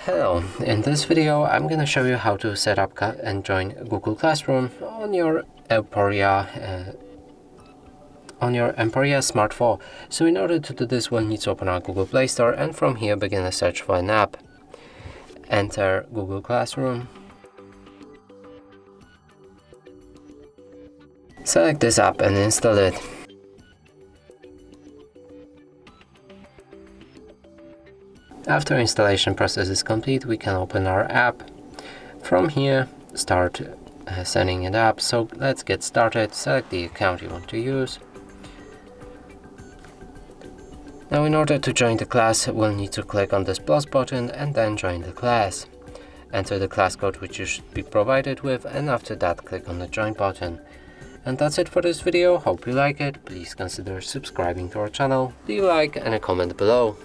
Hello, in this video I'm going to show you how to set up and join Google Classroom on your EMPORIA Smart 4. So in order to do this, we'll need to open our Google Play Store, and from here begin a search for an app. Enter Google Classroom. Select this app and install it. After installation process is complete, we can open our app. From here, start setting it up. So let's get started. Select the account you want to use. Now in order to join the class, we'll need to click on this plus button and then join the class. Enter the class code which you should be provided with, and after that click on the join button. And that's it for this video. Hope you like it. Please consider subscribing to our channel, leave a like and a comment below.